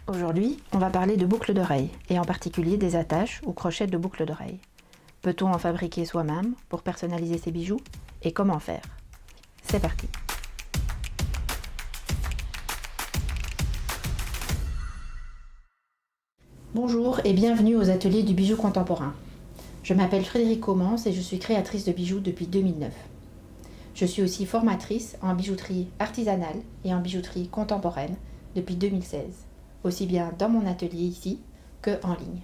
Aujourd'hui, on va parler de boucles d'oreilles, et en particulier des attaches ou crochets de boucles d'oreilles. Peut-on en fabriquer soi-même pour personnaliser ses bijoux? Et comment faire? C'est parti! Bonjour et bienvenue aux ateliers du bijou contemporain. Je m'appelle Frédérique Commence et je suis créatrice de bijoux depuis 2009. Je suis aussi formatrice en bijouterie artisanale et en bijouterie contemporaine depuis 2016, aussi bien dans mon atelier ici que en ligne.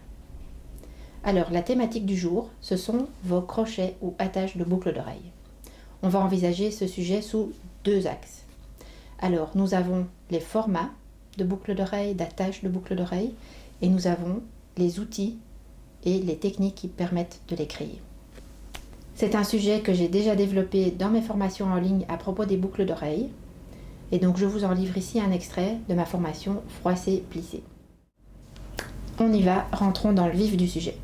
Alors, la thématique du jour, ce sont vos crochets ou attaches de boucles d'oreilles. On va envisager ce sujet sous deux axes. Alors, nous avons les formats de boucles d'oreilles, d'attaches de boucles d'oreilles, et nous avons les outils et les techniques qui permettent de les créer. C'est un sujet que j'ai déjà développé dans mes formations en ligne à propos des boucles d'oreilles, et donc je vous en livre ici un extrait de ma formation froissée-plissée. On y va, rentrons dans le vif du sujet.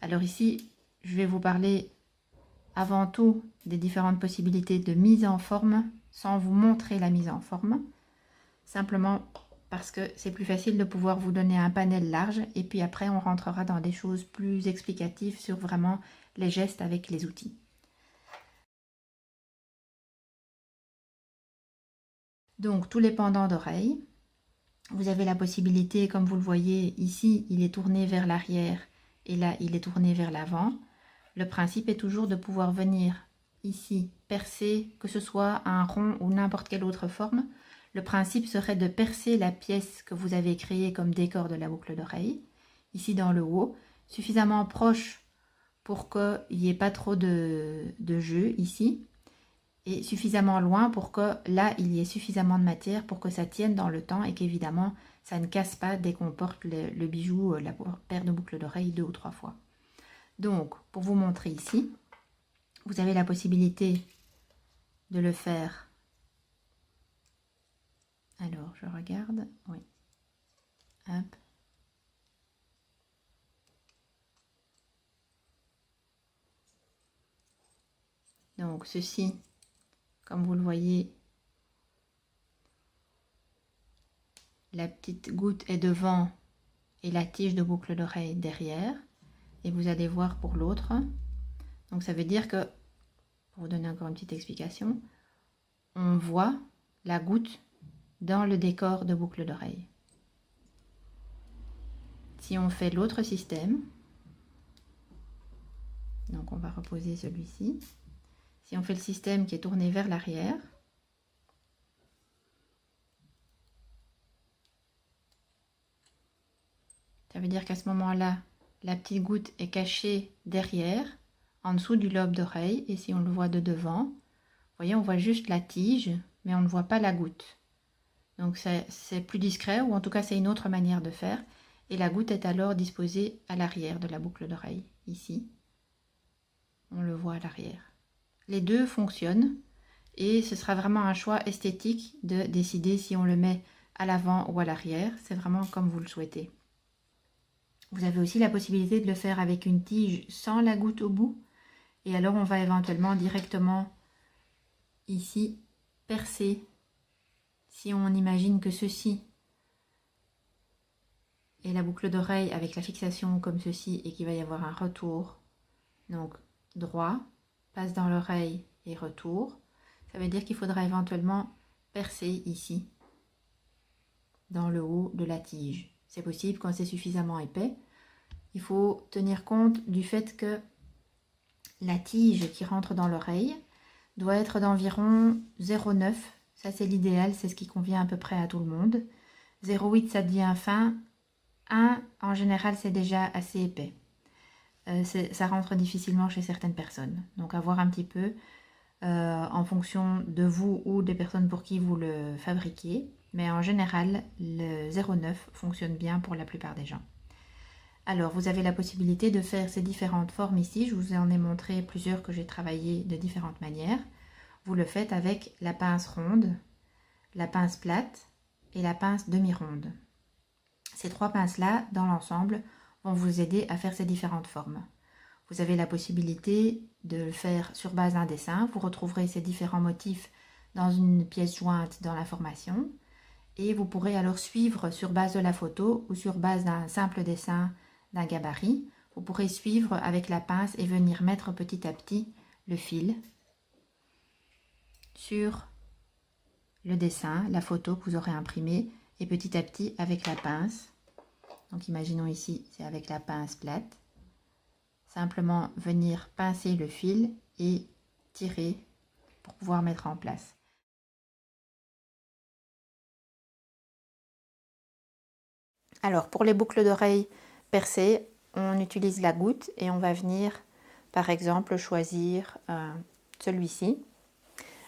Alors ici, je vais vous parler avant tout des différentes possibilités de mise en forme sans vous montrer la mise en forme, simplement parce que c'est plus facile de pouvoir vous donner un panel large et puis après on rentrera dans des choses plus explicatives sur vraiment les gestes avec les outils. Donc tous les pendants d'oreilles, vous avez la possibilité, comme vous le voyez ici, il est tourné vers l'arrière et là il est tourné vers l'avant. Le principe est toujours de pouvoir venir ici percer, que ce soit un rond ou n'importe quelle autre forme. Le principe serait de percer la pièce que vous avez créée comme décor de la boucle d'oreille, ici dans le haut, suffisamment proche pour qu'il n'y ait pas trop de jeu ici, et suffisamment loin pour que là, il y ait suffisamment de matière pour que ça tienne dans le temps et qu'évidemment, ça ne casse pas dès qu'on porte le bijou, la paire de boucles d'oreilles 2 ou 3 fois. Donc, pour vous montrer ici, vous avez la possibilité de le faire. Alors, je regarde, oui. Hop. Donc, ceci, comme vous le voyez, la petite goutte est devant et la tige de boucle d'oreille derrière. Et vous allez voir pour l'autre. Donc, ça veut dire que, pour vous donner encore une petite explication, on voit la goutte dans le décor de boucle d'oreille. Si on fait l'autre système, donc on va reposer celui-ci. Si on fait le système qui est tourné vers l'arrière, ça veut dire qu'à ce moment-là, la petite goutte est cachée derrière, en dessous du lobe d'oreille. Et si on le voit de devant, vous voyez, on voit juste la tige, mais on ne voit pas la goutte. Donc c'est plus discret, ou en tout cas c'est une autre manière de faire. Et la goutte est alors disposée à l'arrière de la boucle d'oreille, ici. On le voit à l'arrière. Les deux fonctionnent et ce sera vraiment un choix esthétique de décider si on le met à l'avant ou à l'arrière. C'est vraiment comme vous le souhaitez. Vous avez aussi la possibilité de le faire avec une tige sans la goutte au bout. Et alors on va éventuellement directement ici percer. Si on imagine que ceci est la boucle d'oreille avec la fixation comme ceci et qu'il va y avoir un retour, donc droit, passe dans l'oreille et retour, ça veut dire qu'il faudra éventuellement percer ici, dans le haut de la tige. C'est possible quand c'est suffisamment épais. Il faut tenir compte du fait que la tige qui rentre dans l'oreille doit être d'environ 0,9. Ça c'est l'idéal, c'est ce qui convient à peu près à tout le monde. 0,8 ça devient fin. 1 en général c'est déjà assez épais. Ça rentre difficilement chez certaines personnes. Donc à voir un petit peu en fonction de vous ou des personnes pour qui vous le fabriquez. Mais en général, le 0,9 fonctionne bien pour la plupart des gens. Alors, vous avez la possibilité de faire ces différentes formes ici. Je vous en ai montré plusieurs que j'ai travaillées de différentes manières. Vous le faites avec la pince ronde, la pince plate et la pince demi-ronde. Ces trois pinces-là, dans l'ensemble, vont vous aider à faire ces différentes formes. Vous avez la possibilité de le faire sur base d'un dessin. Vous retrouverez ces différents motifs dans une pièce jointe dans la formation. Et vous pourrez alors suivre sur base de la photo ou sur base d'un simple dessin d'un gabarit. Vous pourrez suivre avec la pince et venir mettre petit à petit le fil sur le dessin, la photo que vous aurez imprimée, et petit à petit avec la pince. Donc imaginons ici, c'est avec la pince plate. Simplement venir pincer le fil et tirer pour pouvoir mettre en place. Alors pour les boucles d'oreilles percées, on utilise la goutte et on va venir par exemple choisir celui-ci.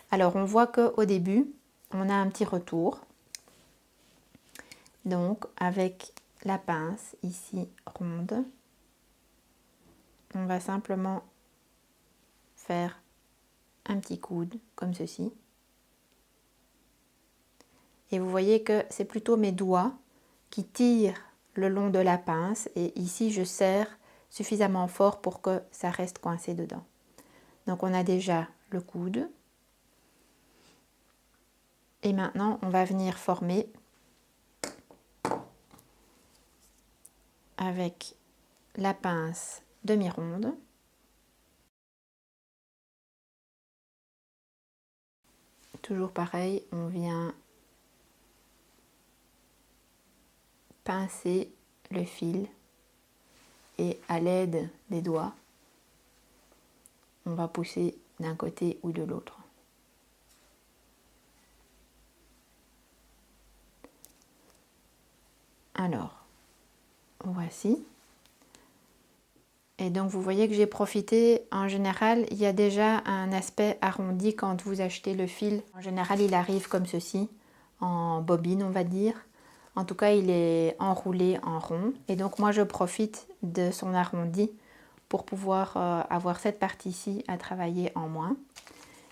Alors on voit qu'au début on a un petit retour, donc avec la pince ici ronde, on va simplement faire un petit coude comme ceci. Et vous voyez que c'est plutôt mes doigts qui tirent le long de la pince et ici je serre suffisamment fort pour que ça reste coincé dedans. Donc on a déjà le coude. Et maintenant on va venir former avec la pince demi-ronde. Toujours pareil, on vient pincer le fil et à l'aide des doigts, on va pousser d'un côté ou de l'autre. Alors, voici. Et donc vous voyez que j'ai profité, en général, il y a déjà un aspect arrondi quand vous achetez le fil. En général, il arrive comme ceci, en bobine on va dire. En tout cas, il est enroulé en rond. Et donc moi, je profite de son arrondi pour pouvoir avoir cette partie-ci à travailler en moins.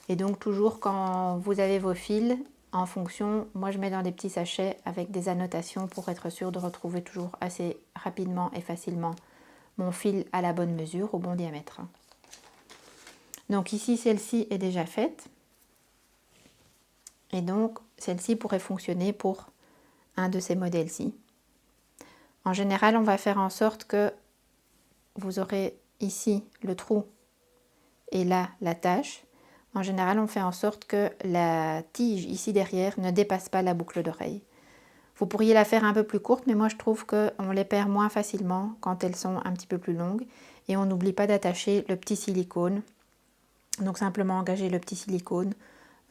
Et donc toujours quand vous avez vos fils, en fonction, moi je mets dans des petits sachets avec des annotations pour être sûr de retrouver toujours assez rapidement et facilement mon fil à la bonne mesure, au bon diamètre. Donc ici, celle-ci est déjà faite. Et donc, celle-ci pourrait fonctionner pour un de ces modèles-ci. En général, on va faire en sorte que vous aurez ici le trou et là la tache. En général, on fait en sorte que la tige ici derrière ne dépasse pas la boucle d'oreille. Vous pourriez la faire un peu plus courte, mais moi je trouve qu'on les perd moins facilement quand elles sont un petit peu plus longues. Et on n'oublie pas d'attacher le petit silicone. Donc simplement engager le petit silicone,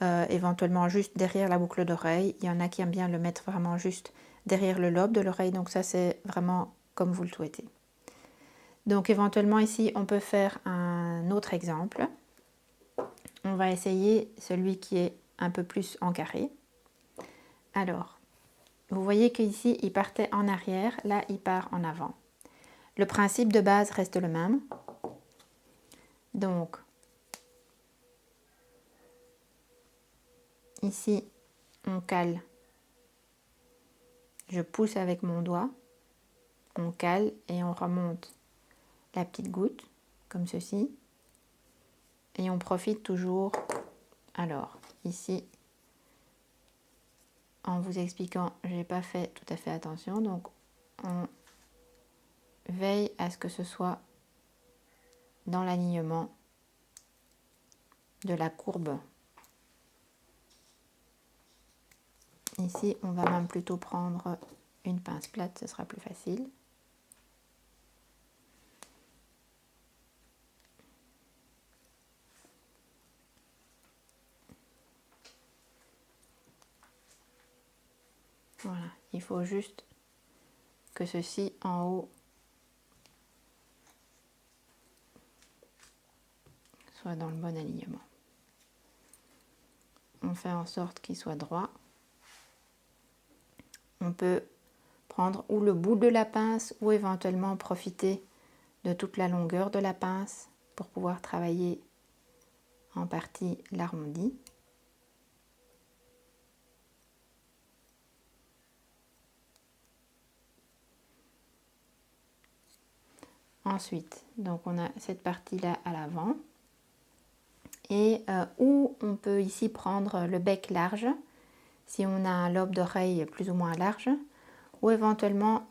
éventuellement juste derrière la boucle d'oreille. Il y en a qui aiment bien le mettre vraiment juste derrière le lobe de l'oreille, donc ça c'est vraiment comme vous le souhaitez. Donc éventuellement ici on peut faire un autre exemple. On va essayer celui qui est un peu plus en carré. Alors, vous voyez qu'ici, il partait en arrière, là, il part en avant. Le principe de base reste le même. Donc, ici, on cale. Je pousse avec mon doigt, on cale et on remonte la petite goutte, comme ceci. Et on profite toujours, alors, ici, en vous expliquant, je n'ai pas fait tout à fait attention, donc on veille à ce que ce soit dans l'alignement de la courbe. Ici, on va même plutôt prendre une pince plate, ce sera plus facile. Voilà, il faut juste que ceci en haut soit dans le bon alignement. On fait en sorte qu'il soit droit. On peut prendre ou le bout de la pince ou éventuellement profiter de toute la longueur de la pince pour pouvoir travailler en partie l'arrondi. Ensuite, donc on a cette partie-là à l'avant. Et où on peut ici prendre le bec large, si on a un lobe d'oreille plus ou moins large, ou éventuellement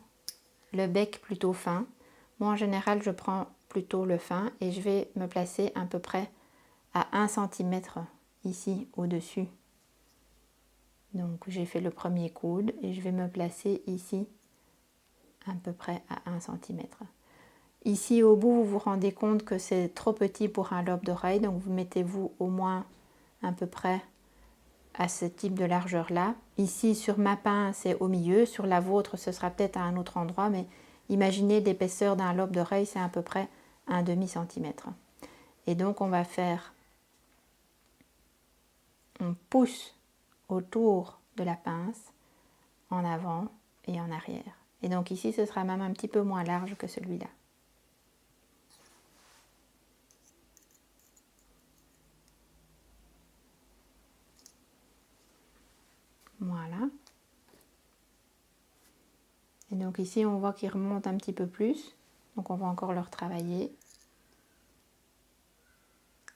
le bec plutôt fin. Moi en général je prends plutôt le fin et je vais me placer à peu près à 1 cm ici au-dessus. Donc j'ai fait le premier coude et je vais me placer ici à peu près à 1 cm. Ici au bout, vous vous rendez compte que c'est trop petit pour un lobe d'oreille, donc vous mettez-vous au moins à peu près à ce type de largeur là. Ici sur ma pince c'est au milieu, sur la vôtre ce sera peut-être à un autre endroit, mais imaginez l'épaisseur d'un lobe d'oreille, c'est à peu près un demi-centimètre. Et donc on va faire, on pousse autour de la pince en avant et en arrière. Et donc ici ce sera même un petit peu moins large que celui-là. Voilà. Et donc ici on voit qu'il remonte un petit peu plus. Donc on va encore le retravailler.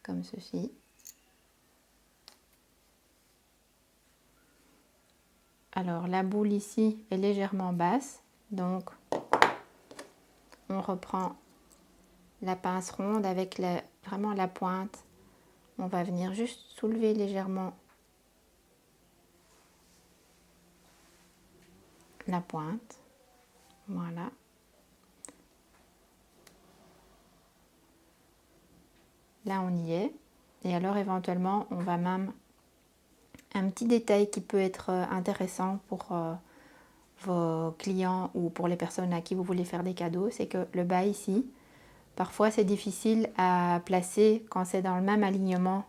Comme ceci. Alors la boule ici est légèrement basse. Donc on reprend la pince ronde avec vraiment la pointe. On va venir juste soulever légèrement la pointe. Voilà. Là on y est. Et alors éventuellement on va même, un petit détail qui peut être intéressant pour vos clients ou pour les personnes à qui vous voulez faire des cadeaux, c'est que le bas ici, parfois c'est difficile à placer quand c'est dans le même alignement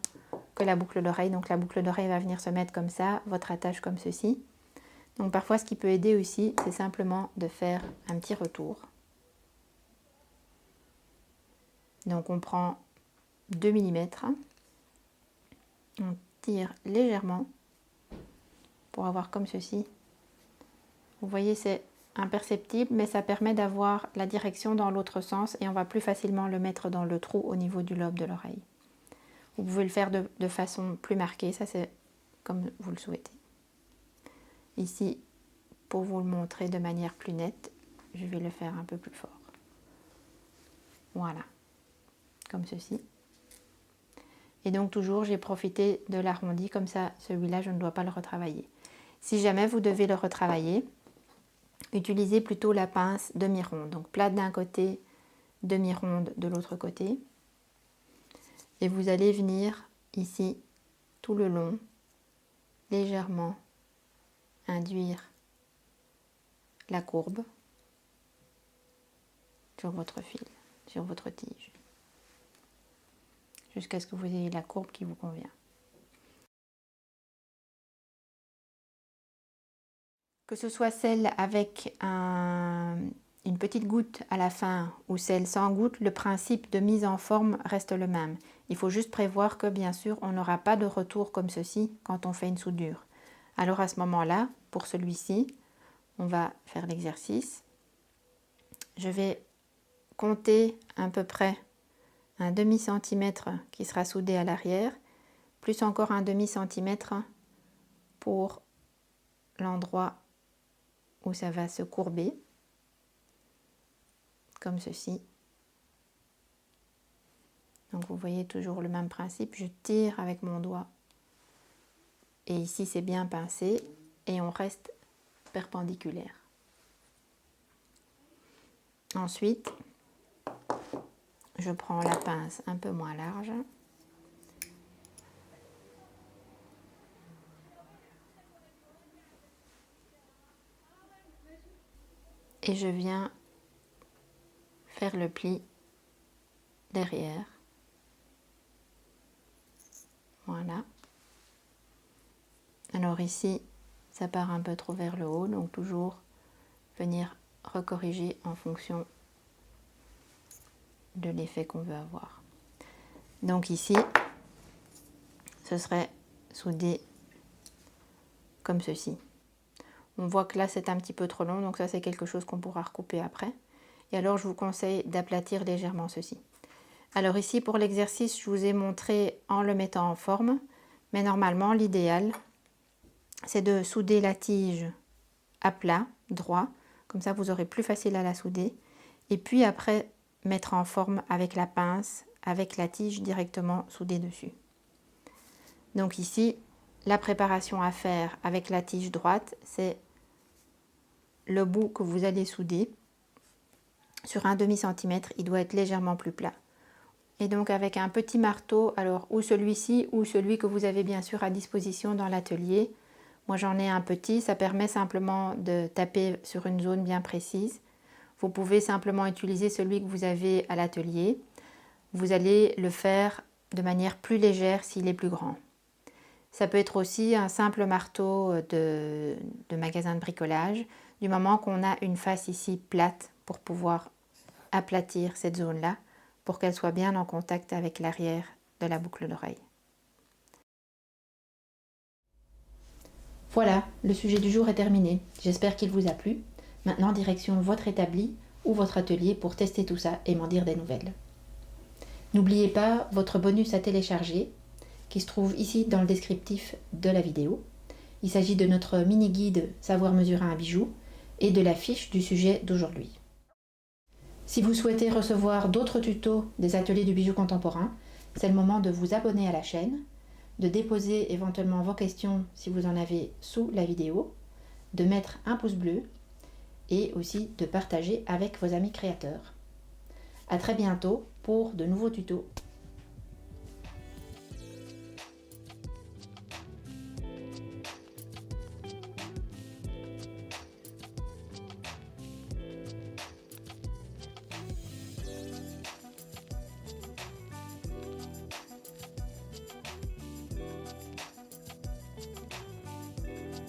que la boucle d'oreille. Donc la boucle d'oreille va venir se mettre comme ça, votre attache comme ceci. Donc parfois ce qui peut aider aussi, c'est simplement de faire un petit retour. Donc on prend 2 mm, on tire légèrement pour avoir comme ceci. Vous voyez, c'est imperceptible, mais ça permet d'avoir la direction dans l'autre sens et on va plus facilement le mettre dans le trou au niveau du lobe de l'oreille. Vous pouvez le faire de façon plus marquée, ça c'est comme vous le souhaitez. Ici, pour vous le montrer de manière plus nette, je vais le faire un peu plus fort. Voilà, comme ceci. Et donc toujours, j'ai profité de l'arrondi, comme ça, celui-là, je ne dois pas le retravailler. Si jamais vous devez le retravailler, utilisez plutôt la pince demi-ronde. Donc plate d'un côté, demi-ronde de l'autre côté. Et vous allez venir ici, tout le long, légèrement induire la courbe sur votre fil, sur votre tige, jusqu'à ce que vous ayez la courbe qui vous convient. Que ce soit celle avec une petite goutte à la fin ou celle sans goutte, le principe de mise en forme reste le même. Il faut juste prévoir que bien sûr on n'aura pas de retour comme ceci quand on fait une soudure. Alors à ce moment-là, pour celui-ci, on va faire l'exercice. Je vais compter à peu près un demi-centimètre qui sera soudé à l'arrière, plus encore un demi-centimètre pour l'endroit où ça va se courber, comme ceci. Donc vous voyez toujours le même principe, je tire avec mon doigt et ici c'est bien pincé et on reste perpendiculaire. Ensuite, je prends la pince un peu moins large et je viens faire le pli derrière. Voilà. Alors ici, ça part un peu trop vers le haut, donc toujours venir recorriger en fonction de l'effet qu'on veut avoir. Donc ici, ce serait soudé comme ceci. On voit que là c'est un petit peu trop long, donc ça c'est quelque chose qu'on pourra recouper après. Et alors je vous conseille d'aplatir légèrement ceci. Alors ici pour l'exercice, je vous ai montré en le mettant en forme, mais normalement l'idéal c'est de souder la tige à plat, droit, comme ça vous aurez plus facile à la souder. Et puis après, mettre en forme avec la pince, avec la tige directement soudée dessus. Donc ici, la préparation à faire avec la tige droite, c'est le bout que vous allez souder. Sur un demi-centimètre, il doit être légèrement plus plat. Et donc avec un petit marteau, alors ou celui-ci ou celui que vous avez bien sûr à disposition dans l'atelier. Moi j'en ai un petit, ça permet simplement de taper sur une zone bien précise. Vous pouvez simplement utiliser celui que vous avez à l'atelier. Vous allez le faire de manière plus légère s'il est plus grand. Ça peut être aussi un simple marteau de magasin de bricolage, du moment qu'on a une face ici plate pour pouvoir aplatir cette zone-là, pour qu'elle soit bien en contact avec l'arrière de la boucle d'oreille. Voilà, le sujet du jour est terminé. J'espère qu'il vous a plu. Maintenant, direction votre établi ou votre atelier pour tester tout ça et m'en dire des nouvelles. N'oubliez pas votre bonus à télécharger qui se trouve ici dans le descriptif de la vidéo. Il s'agit de notre mini-guide Savoir mesurer un bijou et de la fiche du sujet d'aujourd'hui. Si vous souhaitez recevoir d'autres tutos des ateliers du bijou contemporain, c'est le moment de vous abonner à la chaîne, de déposer éventuellement vos questions si vous en avez sous la vidéo, de mettre un pouce bleu et aussi de partager avec vos amis créateurs. À très bientôt pour de nouveaux tutos.